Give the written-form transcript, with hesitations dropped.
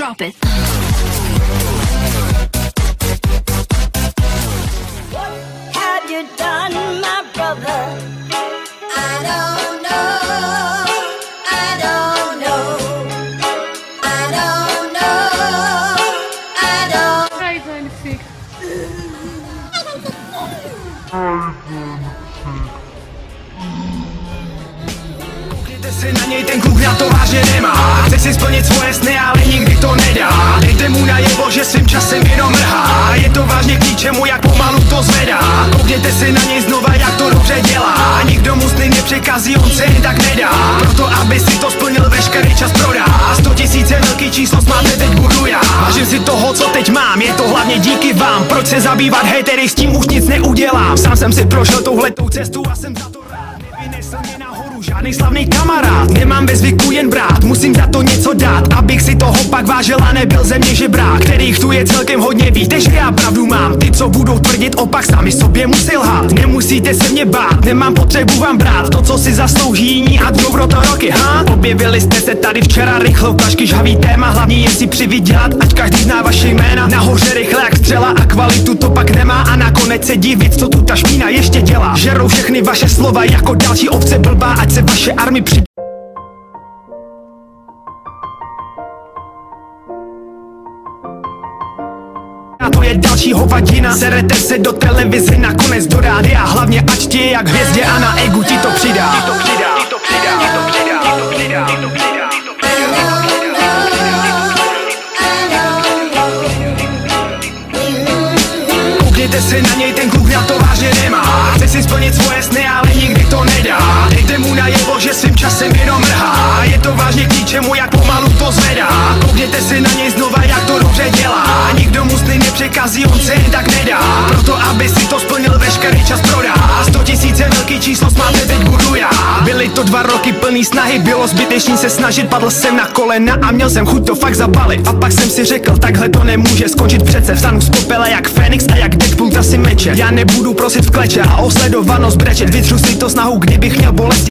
Drop it. What have you done, my brother? I don't know. I don't know. I don't know. I don't. Hi, 26. Koukněte se na něj, ten kluk na to vážně nemá. Chce si splnit svoje sny, ale nikdy to nedá. Dejte mu najevo, že svým časem jenom mrhá. Je to vážně k ničemu, jak pomalu to zvedá. Koukněte se na něj znova, jak to dobře dělá. Nikdo mu sny nepřekazí, on se jen tak nedá. Proto, aby si to splnil, veškerý čas prodá. 100 000 je velký číslo, smáte, teď budu já. Vážím si toho, co teď mám, je to hlavně díky vám. Proč se zabývat hejtery, s tím už nic neudělám. Sám jsem si prošel touhletou cestu a jsem za to rád. Nevynesl mě nahoru žádný slavný kamarád. Nemám ve zvyku jen brát, musím za to něco dát. Abych si toho pak vážil a nebyl ze mě žebrák. Kterých tu je celkem hodně, víte, že já pravdu mám. Ty, co budou tvrdit opak, sami sobě musí lhát. Nemusíte se mě bát, nemám potřebu vám brát. To, co si zaslouží jiní a jdou pro to roky, ha? Objevili jste se tady včera rychle, ukažky žhavý téma. Hlavní je si přivydělat, ať každý zná vaše jména. Nahoře rychle jak střela a kvalitu to pak nemá. A nakonec se divit, co tu ta špína ještě dělá. Žerou všechny vaše slova jako další ovce blbá, ať se vaše army při... A to je další hovadina. Serete se do televize, nakonec do rádia. Hlavně ať ti je jak hvězdě a na egu ti to přidá. Koukněte se na něj, ten kluk na to vážně nemá. Chce si splnit svoje sny, ale nikdy to nedá. Dejte mu najevo, že svým časem jenom mrhá. Je to vážně k ničemu, jak pomalu to zvedá. Koukněte se na něj znova, jak to dobře dělá. Nikdo mu sny nepřekazí, on se jen tak nedá. Proto, aby si to splnil, veškerý čas prodá. 100 000 je velký číslo, smáte, teď budu já. Byly to 2 roky plný snahy, bylo zbytečný se snažit. Padl jsem na kolena a měl jsem chuť to fakt zabalit. A pak jsem si řekl, takhle to nemůže skončit přece. Vstanu z popele jak Fénix a jak Deadpool si meče. Já nebudu prosit v kleče a o sledovanost brečet. Vytřu si to snahu, kdybych měl bolest.